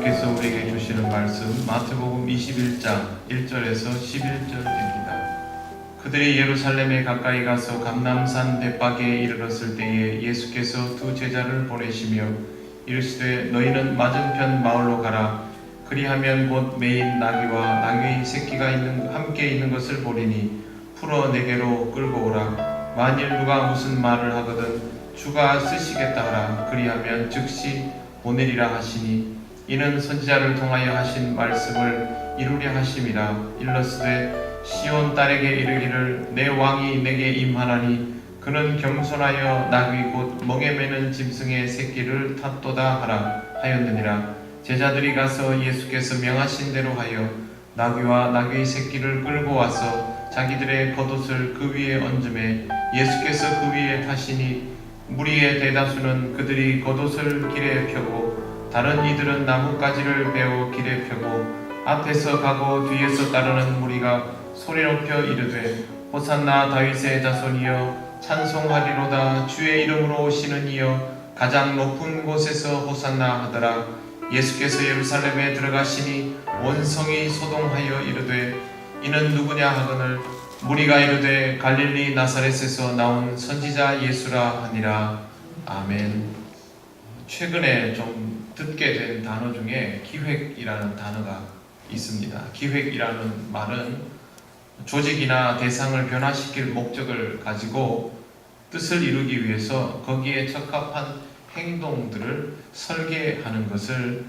하나님께서 우리에게 주시는 말씀 마태복음 21장 1절에서 11절입니다. 그들이 예루살렘에 가까이 가서 감람산 벳박에 이르렀을 때에 예수께서 두 제자를 보내시며 이르시되 너희는 맞은편 마을로 가라. 그리하면 곧 매인 나귀와 나귀의 새끼가 함께 있는 것을 보리니 풀어 내게로 끌고 오라. 만일 누가 무슨 말을 하거든 주가 쓰시겠다 하라. 그리하면 즉시 보내리라 하시니 이는 선지자를 통하여 하신 말씀을 이루려 하심이라. 일러스되 시온 딸에게 이르기를 내 왕이 내게 임하나니 그는 겸손하여 나귀 곧 멍에 매는 짐승의 새끼를 탔도다 하라 하였느니라. 제자들이 가서 예수께서 명하신 대로 하여 나귀와 나귀의 새끼를 끌고 와서 자기들의 겉옷을 그 위에 얹음에 예수께서 그 위에 타시니 무리의 대다수는 그들이 겉옷을 길에 펴고 다른 이들은 나뭇가지를 베어 길에 펴고 앞에서 가고 뒤에서 따르는 무리가 소리 높여 이르되 호산나 다윗의 자손이여 찬송하리로다. 주의 이름으로 오시는 이여 가장 높은 곳에서 호산나 하더라. 예수께서 예루살렘에 들어가시니 온 성이 소동하여 이르되 이는 누구냐 하거늘 무리가 이르되 갈릴리 나사렛에서 나온 선지자 예수라 하니라. 아멘. 최근에 좀 듣게 된 단어 중에 기획이라는 단어가 있습니다. 기획이라는 말은 조직이나 대상을 변화시킬 목적을 가지고 뜻을 이루기 위해서 거기에 적합한 행동들을 설계하는 것을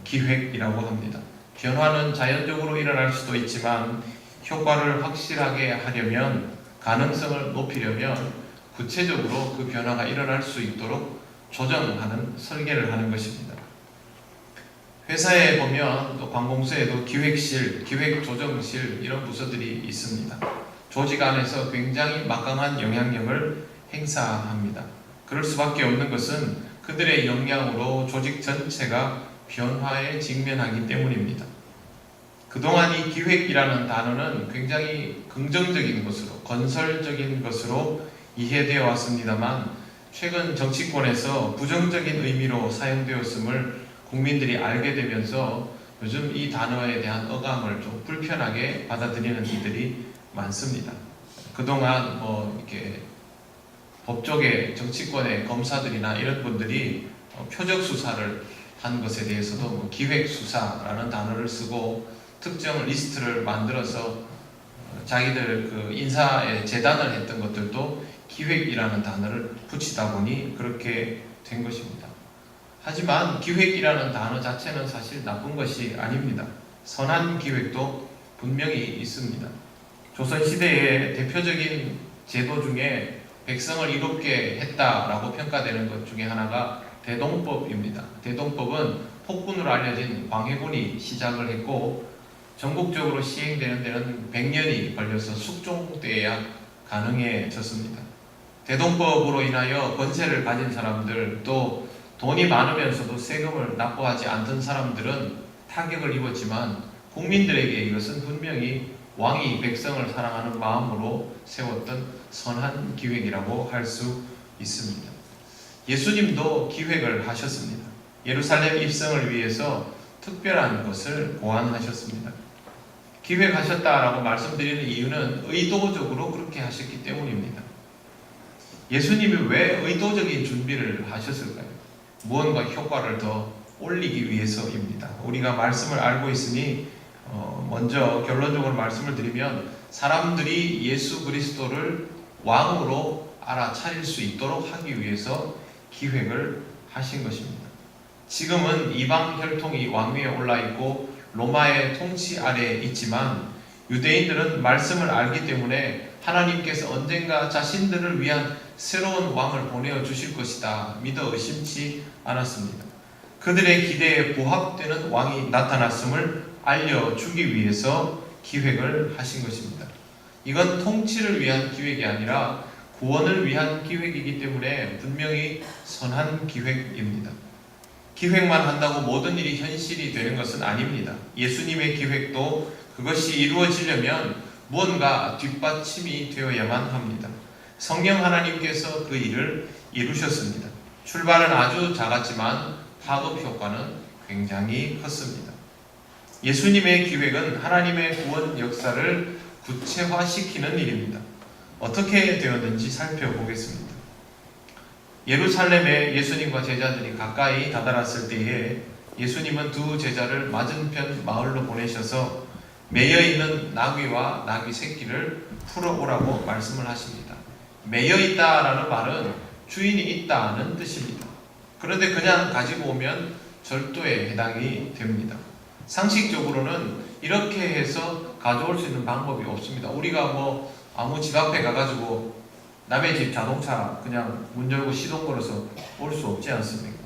기획이라고 합니다. 변화는 자연적으로 일어날 수도 있지만 효과를 확실하게 하려면, 가능성을 높이려면 구체적으로 그 변화가 일어날 수 있도록 조정하는, 설계를 하는 것입니다. 회사에 보면 또 관공서에도 기획실, 기획조정실 이런 부서들이 있습니다. 조직 안에서 굉장히 막강한 영향력을 행사합니다. 그럴 수밖에 없는 것은 그들의 역량으로 조직 전체가 변화에 직면하기 때문입니다. 그동안 이 기획이라는 단어는 굉장히 긍정적인 것으로, 건설적인 것으로 이해되어 왔습니다만 최근 정치권에서 부정적인 의미로 사용되었음을 국민들이 알게 되면서 요즘 이 단어에 대한 어감을 좀 불편하게 받아들이는 이들이 많습니다. 그동안 이렇게 법조계, 정치권의 검사들이나 이런 분들이 표적 수사를 한 것에 대해서도 기획 수사라는 단어를 쓰고 특정 리스트를 만들어서 자기들 그 인사에 재단을 했던 것들도 기획이라는 단어를 붙이다 보니 그렇게 된 것입니다. 하지만 기획이라는 단어 자체는 사실 나쁜 것이 아닙니다. 선한 기획도 분명히 있습니다. 조선시대의 대표적인 제도 중에 백성을 이롭게 했다라고 평가되는 것 중에 하나가 대동법입니다. 대동법은 폭군으로 알려진 광해군이 시작을 했고 전국적으로 시행되는 데는 100년이 걸려서 숙종돼야 가능해졌습니다. 대동법으로 인하여 권세를 가진 사람들, 또 돈이 많으면서도 세금을 납부하지 않던 사람들은 타격을 입었지만 국민들에게 이것은 분명히 왕이 백성을 사랑하는 마음으로 세웠던 선한 기획이라고 할 수 있습니다. 예수님도 기획을 하셨습니다. 예루살렘 입성을 위해서 특별한 것을 고안하셨습니다. 기획하셨다라고 말씀드리는 이유는 의도적으로 그렇게 하셨기 때문입니다. 예수님이 왜 의도적인 준비를 하셨을까요? 무언가 효과를 더 올리기 위해서입니다. 우리가 말씀을 알고 있으니 먼저 결론적으로 말씀을 드리면 사람들이 예수 그리스도를 왕으로 알아차릴 수 있도록 하기 위해서 기획을 하신 것입니다. 지금은 이방 혈통이 왕위에 올라 있고 로마의 통치 아래에 있지만 유대인들은 말씀을 알기 때문에 하나님께서 언젠가 자신들을 위한 새로운 왕을 보내어 주실 것이다 믿어 의심치 않았습니다. 그들의 기대에 부합되는 왕이 나타났음을 알려주기 위해서 기획을 하신 것입니다. 이건 통치를 위한 기획이 아니라 구원을 위한 기획이기 때문에 분명히 선한 기획입니다. 기획만 한다고 모든 일이 현실이 되는 것은 아닙니다. 예수님의 기획도 그것이 이루어지려면 무언가 뒷받침이 되어야만 합니다. 성령 하나님께서 그 일을 이루셨습니다. 출발은 아주 작았지만 파급 효과는 굉장히 컸습니다. 예수님의 기획은 하나님의 구원 역사를 구체화시키는 일입니다. 어떻게 되었는지 살펴보겠습니다. 예루살렘에 예수님과 제자들이 가까이 다다랐을 때에 예수님은 두 제자를 맞은편 마을로 보내셔서 매여있는 나귀와 나귀 새끼를 풀어오라고 말씀을 하십니다. 매여있다라는 말은 주인이 있다는 뜻입니다. 그런데 그냥 가지고 오면 절도에 해당이 됩니다. 상식적으로는 이렇게 해서 가져올 수 있는 방법이 없습니다. 우리가 아무 집 앞에 가가지고 남의 집 자동차 그냥 문 열고 시동 걸어서 올 수 없지 않습니까?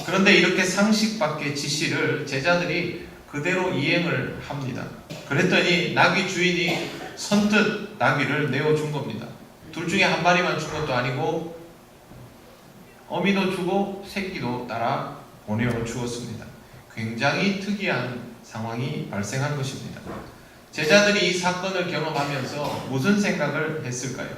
그런데 이렇게 상식 밖의 지시를 제자들이 그대로 이행을 합니다. 그랬더니 나귀 주인이 선뜻 나귀를 내어준 겁니다. 둘 중에 한 마리만 준 것도 아니고 어미도 주고 새끼도 따라 보내어 주었습니다. 굉장히 특이한 상황이 발생한 것입니다. 제자들이 이 사건을 경험하면서 무슨 생각을 했을까요?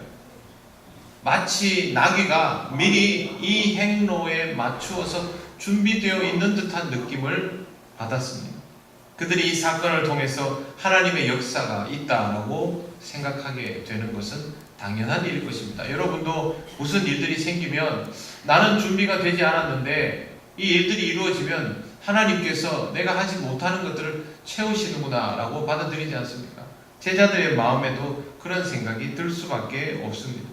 마치 나귀가 미리 이 행로에 맞추어서 준비되어 있는 듯한 느낌을 받았습니다. 그들이 이 사건을 통해서 하나님의 역사가 있다라고 생각하게 되는 것은 당연한 일일 것입니다. 여러분도 무슨 일들이 생기면 나는 준비가 되지 않았는데 이 일들이 이루어지면 하나님께서 내가 하지 못하는 것들을 채우시는구나 라고 받아들이지 않습니까? 제자들의 마음에도 그런 생각이 들 수밖에 없습니다.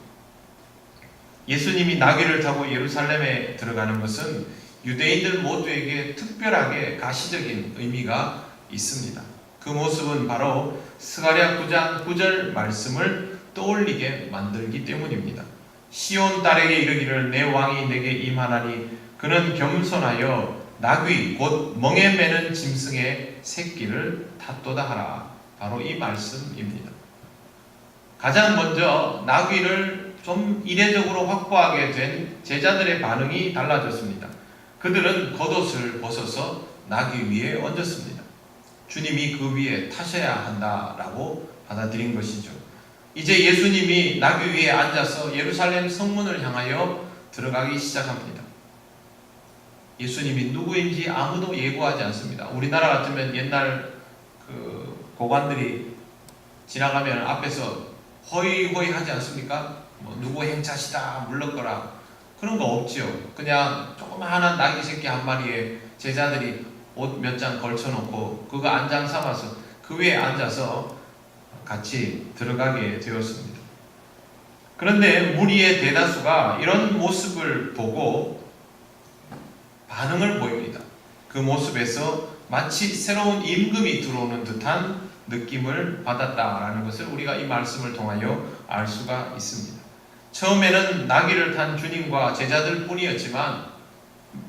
예수님이 나귀를 타고 예루살렘에 들어가는 것은 유대인들 모두에게 특별하게 가시적인 의미가 있습니다. 그 모습은 바로 스가랴 9장 9절 말씀을 떠올리게 만들기 때문입니다. 시온 딸에게 이르기를 내 왕이 내게 임하나니 그는 겸손하여 나귀 곧 멍에 매는 짐승의 새끼를 탔도다 하라. 바로 이 말씀입니다. 가장 먼저 나귀를 좀 이례적으로 확보하게 된 제자들의 반응이 달라졌습니다. 그들은 겉옷을 벗어서 나귀 위에 얹었습니다. 주님이 그 위에 타셔야 한다라고 받아들인 것이죠. 이제 예수님이 나귀 위에 앉아서 예루살렘 성문을 향하여 들어가기 시작합니다. 예수님이 누구인지 아무도 예고하지 않습니다. 우리나라 같으면 옛날 고관들이 지나가면 앞에서 허이허이 하지 않습니까? 누구 행차시다 물렀거라 그런 거 없지요. 그냥 조그마한 나귀 새끼 한 마리에 제자들이 옷 몇 장 걸쳐놓고 그거 안장 삼아서 그 위에 앉아서 같이 들어가게 되었습니다. 그런데 무리의 대다수가 이런 모습을 보고 반응을 보입니다. 그 모습에서 마치 새로운 임금이 들어오는 듯한 느낌을 받았다라는 것을 우리가 이 말씀을 통하여 알 수가 있습니다. 처음에는 나귀를 탄 주님과 제자들 뿐이었지만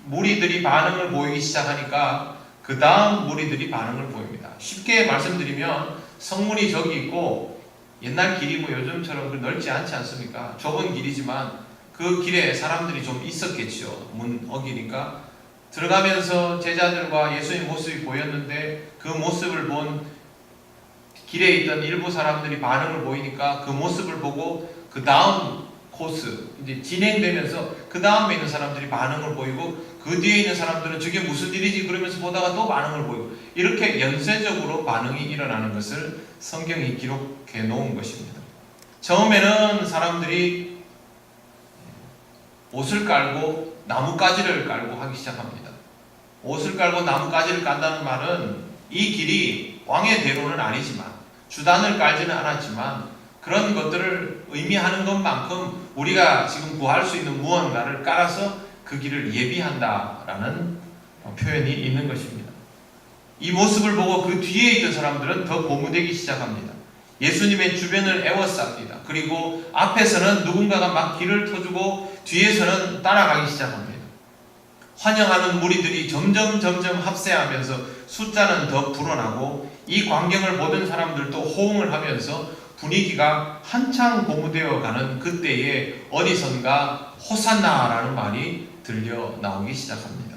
무리들이 반응을 보이기 시작하니까 그 다음 무리들이 반응을 보입니다. 쉽게 말씀드리면 성문이 저기 있고 옛날 길이 요즘처럼 넓지 않지 않습니까? 좁은 길이지만 그 길에 사람들이 좀 있었겠죠. 문 어기니까 들어가면서 제자들과 예수의 모습이 보였는데 그 모습을 본 길에 있던 일부 사람들이 반응을 보이니까 그 모습을 보고 그 다음 코스 이제 진행되면서 그 다음에 있는 사람들이 반응을 보이고 그 뒤에 있는 사람들은 저게 무슨 일이지 그러면서 보다가 또 반응을 보이고 이렇게 연쇄적으로 반응이 일어나는 것을 성경이 기록해 놓은 것입니다. 처음에는 사람들이 옷을 깔고 나뭇가지를 깔고 하기 시작합니다. 옷을 깔고 나뭇가지를 깐다는 말은 이 길이 왕의 대로는 아니지만 주단을 깔지는 않았지만 그런 것들을 의미하는 것만큼 우리가 지금 구할 수 있는 무언가를 깔아서 그 길을 예비한다라는 표현이 있는 것입니다. 이 모습을 보고 그 뒤에 있던 사람들은 더 고무되기 시작합니다. 예수님의 주변을 에워쌉니다. 그리고 앞에서는 누군가가 막 길을 터주고 뒤에서는 따라가기 시작합니다. 환영하는 무리들이 점점 합세하면서 숫자는 더 불어나고 이 광경을 보던 사람들도 호응을 하면서 분위기가 한창 고무되어 가는 그때에 어디선가 호산나라는 말이 들려 나오기 시작합니다.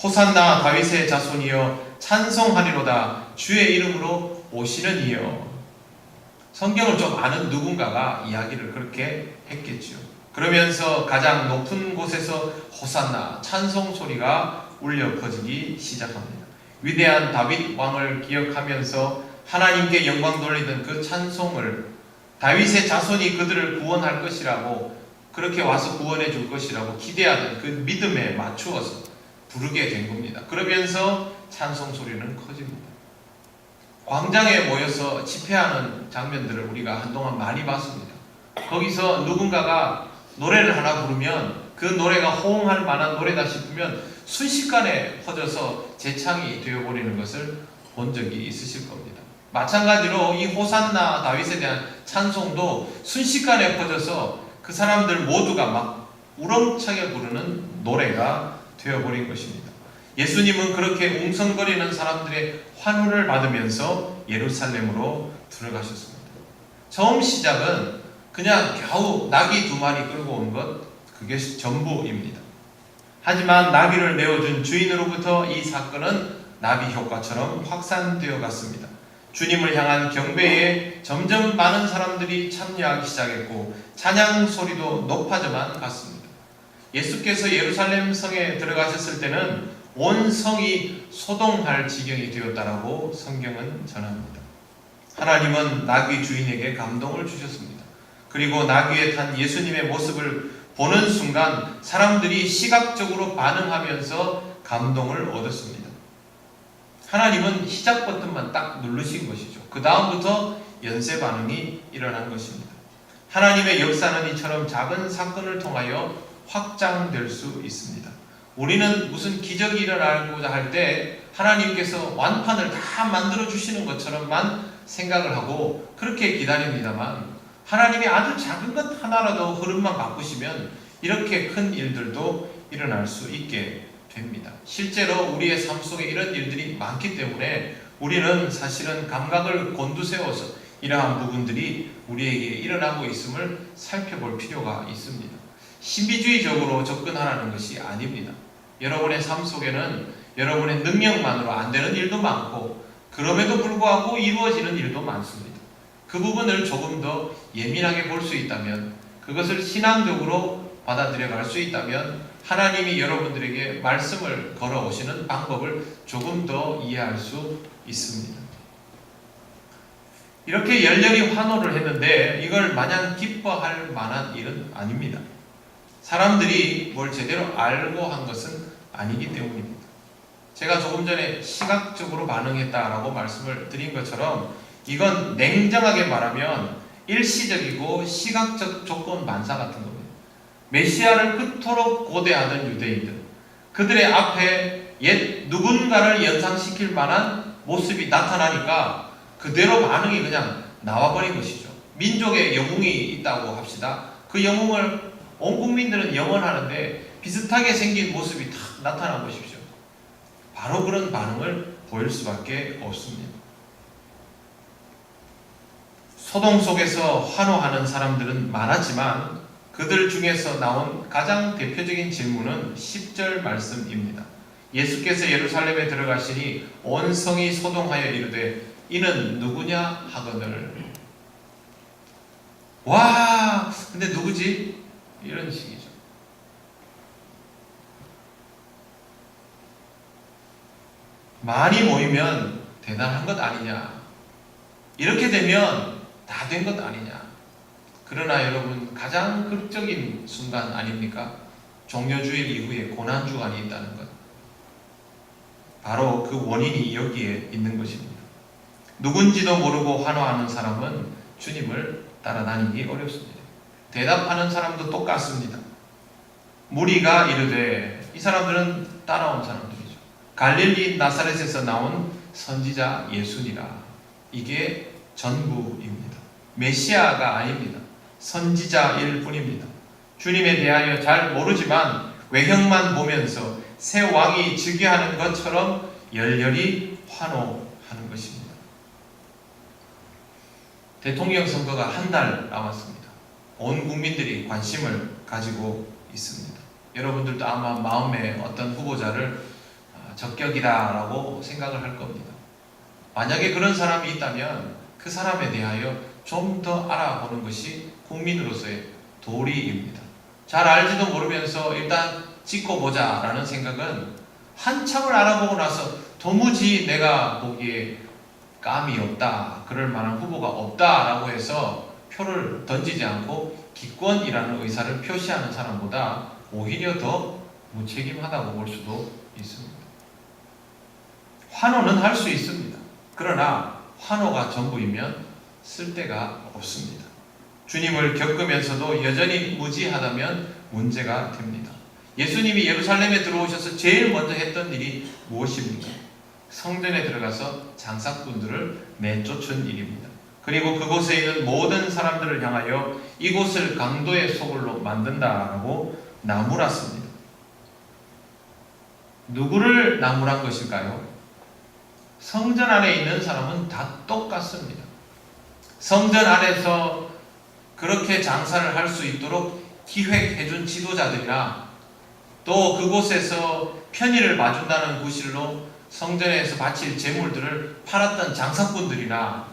호산나 다윗의 자손이여 찬송하리로다 주의 이름으로 오시는 이여. 성경을 좀 아는 누군가가 이야기를 그렇게 했겠죠. 그러면서 가장 높은 곳에서 호산나 찬송 소리가 울려 퍼지기 시작합니다. 위대한 다윗 왕을 기억하면서 하나님께 영광 돌리던 그 찬송을 다윗의 자손이 그들을 구원할 것이라고, 그렇게 와서 구원해 줄 것이라고 기대하는 그 믿음에 맞추어서 부르게 된 겁니다. 그러면서 찬송 소리는 커집니다. 광장에 모여서 집회하는 장면들을 우리가 한동안 많이 봤습니다. 거기서 누군가가 노래를 하나 부르면 그 노래가 호응할 만한 노래다 싶으면 순식간에 퍼져서 재창이 되어버리는 것을 본 적이 있으실 겁니다. 마찬가지로 이 호산나 다윗에 대한 찬송도 순식간에 퍼져서 그 사람들 모두가 막 우렁차게 부르는 노래가 되어버린 것입니다. 예수님은 그렇게 웅성거리는 사람들의 환호를 받으면서 예루살렘으로 들어가셨습니다. 처음 시작은 그냥 겨우 나귀 2마리 끌고 온 것, 그게 전부입니다. 하지만 나귀를 내어준 주인으로부터 이 사건은 나비 효과처럼 확산되어 갔습니다. 주님을 향한 경배에 점점 많은 사람들이 참여하기 시작했고 찬양 소리도 높아져만 갔습니다. 예수께서 예루살렘 성에 들어가셨을 때는 온 성이 소동할 지경이 되었다라고 성경은 전합니다. 하나님은 나귀 주인에게 감동을 주셨습니다. 그리고 나귀에 탄 예수님의 모습을 보는 순간 사람들이 시각적으로 반응하면서 감동을 얻었습니다. 하나님은 시작 버튼만 딱 누르신 것이죠. 그 다음부터 연쇄 반응이 일어난 것입니다. 하나님의 역사는 이처럼 작은 사건을 통하여 확장될 수 있습니다. 우리는 무슨 기적이 일어나고자 할 때 하나님께서 완판을 다 만들어 주시는 것처럼만 생각을 하고 그렇게 기다립니다만, 하나님이 아주 작은 것 하나라도 흐름만 바꾸시면 이렇게 큰 일들도 일어날 수 있게 됩니다. 실제로 우리의 삶 속에 이런 일들이 많기 때문에 우리는 사실은 감각을 곤두세워서 이러한 부분들이 우리에게 일어나고 있음을 살펴볼 필요가 있습니다. 신비주의적으로 접근하라는 것이 아닙니다. 여러분의 삶 속에는 여러분의 능력만으로 안 되는 일도 많고 그럼에도 불구하고 이루어지는 일도 많습니다. 그 부분을 조금 더 예민하게 볼 수 있다면, 그것을 신앙적으로 받아들여 갈 수 있다면 하나님이 여러분들에게 말씀을 걸어오시는 방법을 조금 더 이해할 수 있습니다. 이렇게 열렬히 환호를 했는데 이걸 마냥 기뻐할 만한 일은 아닙니다. 사람들이 뭘 제대로 알고 한 것은 아니기 때문입니다. 제가 조금 전에 시각적으로 반응했다라고 말씀을 드린 것처럼 이건 냉정하게 말하면 일시적이고 시각적 조건 반사 같은 겁니다. 메시아를 그토록 고대하던 유대인들, 그들의 앞에 옛 누군가를 연상시킬 만한 모습이 나타나니까 그대로 반응이 그냥 나와버린 것이죠. 민족의 영웅이 있다고 합시다. 그 영웅을 온 국민들은 영원하는데 비슷하게 생긴 모습이 탁 나타나 보십시오. 바로 그런 반응을 보일 수밖에 없습니다. 소동 속에서 환호하는 사람들은 많았지만 그들 중에서 나온 가장 대표적인 질문은 10절 말씀입니다. 예수께서 예루살렘에 들어가시니 온 성이 소동하여 이르되 이는 누구냐 하거늘. 와, 근데 누구지? 이런 식이죠. 많이 모이면 대단한 것 아니냐, 이렇게 되면 다 된 것 아니냐. 그러나 여러분, 가장 극적인 순간 아닙니까? 종려주일 이후에 고난주간이 있다는 것. 바로 그 원인이 여기에 있는 것입니다. 누군지도 모르고 환호하는 사람은 주님을 따라다니기 어렵습니다. 대답하는 사람도 똑같습니다. 무리가 이르되, 이 사람들은 따라온 사람들이죠. 갈릴리 나사렛에서 나온 선지자 예수니라. 이게 전부입니다. 메시아가 아닙니다. 선지자일 뿐입니다. 주님에 대하여 잘 모르지만 외형만 보면서 새 왕이 즉위하는 것처럼 열렬히 환호하는 것입니다. 대통령 선거가 한 달 남았습니다. 온 국민들이 관심을 가지고 있습니다. 여러분들도 아마 마음에 어떤 후보자를 적격이다라고 생각을 할 겁니다. 만약에 그런 사람이 있다면 그 사람에 대하여 좀 더 알아보는 것이 국민으로서의 도리입니다. 잘 알지도 모르면서 일단 찍고 보자라는 생각은 한참을 알아보고 나서 도무지 내가 보기에 감이 없다, 그럴 만한 후보가 없다라고 해서 표를 던지지 않고 기권이라는 의사를 표시하는 사람보다 오히려 더 무책임하다고 볼 수도 있습니다. 환호는 할 수 있습니다. 그러나 환호가 전부이면 쓸데가 없습니다. 주님을 겪으면서도 여전히 무지하다면 문제가 됩니다. 예수님이 예루살렘에 들어오셔서 제일 먼저 했던 일이 무엇입니까? 성전에 들어가서 장사꾼들을 내쫓은 일입니다. 그리고 그곳에 있는 모든 사람들을 향하여 이곳을 강도의 소굴로 만든다라고 나무랐습니다. 누구를 나무란 것일까요? 성전 안에 있는 사람은 다 똑같습니다. 성전 안에서 그렇게 장사를 할 수 있도록 기획해준 지도자들이나 또 그곳에서 편의를 봐준다는 구실로 성전에서 바칠 제물들을 팔았던 장사꾼들이나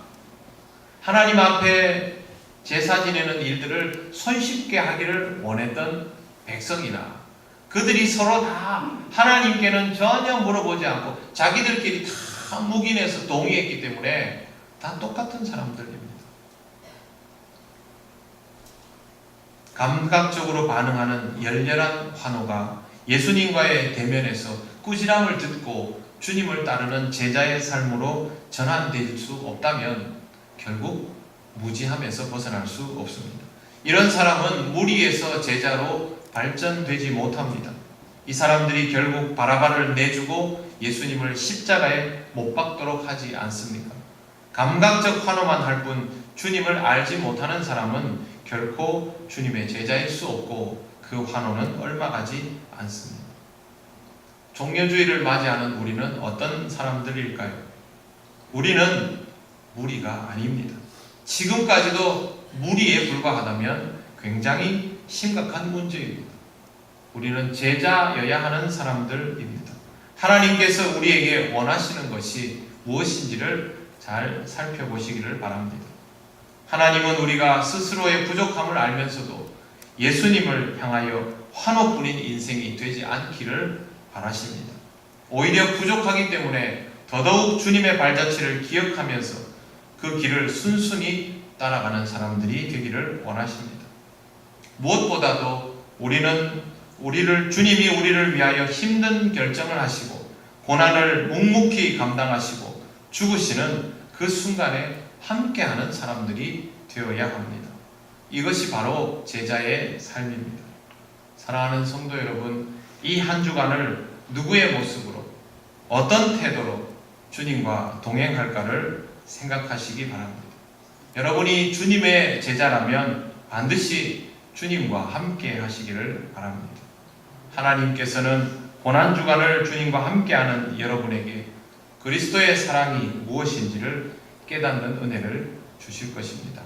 하나님 앞에 제사 지내는 일들을 손쉽게 하기를 원했던 백성이나 그들이 서로 다 하나님께는 전혀 물어보지 않고 자기들끼리 다 묵인해서 동의했기 때문에 다 똑같은 사람들입니다. 감각적으로 반응하는 열렬한 환호가 예수님과의 대면에서 꾸지람을 듣고 주님을 따르는 제자의 삶으로 전환될 수 없다면 결국 무지함에서 벗어날 수 없습니다. 이런 사람은 무리에서 제자로 발전되지 못합니다. 이 사람들이 결국 바라바를 내주고 예수님을 십자가에 못 박도록 하지 않습니까? 감각적 환호만 할 뿐 주님을 알지 못하는 사람은 결코 주님의 제자일 수 없고 그 환호는 얼마 가지 않습니다. 종려주의를 맞이하는 우리는 어떤 사람들일까요? 우리는 무리가 아닙니다. 지금까지도 무리에 불과하다면 굉장히 심각한 문제입니다. 우리는 제자여야 하는 사람들입니다. 하나님께서 우리에게 원하시는 것이 무엇인지를 잘 살펴보시기를 바랍니다. 하나님은 우리가 스스로의 부족함을 알면서도 예수님을 향하여 환호뿐인 인생이 되지 않기를 바라십니다. 오히려 부족하기 때문에 더더욱 주님의 발자취를 기억하면서 그 길을 순순히 따라가는 사람들이 되기를 원하십니다. 무엇보다도 주님이 우리를 위하여 힘든 결정을 하시고 고난을 묵묵히 감당하시고 죽으시는 그 순간에 함께하는 사람들이 되어야 합니다. 이것이 바로 제자의 삶입니다. 사랑하는 성도 여러분, 이 한 주간을 누구의 모습으로 어떤 태도로 주님과 동행할까를 생각하시기 바랍니다. 여러분이 주님의 제자라면 반드시 주님과 함께 하시기를 바랍니다. 하나님께서는 고난주간을 주님과 함께하는 여러분에게 그리스도의 사랑이 무엇인지를 깨닫는 은혜를 주실 것입니다.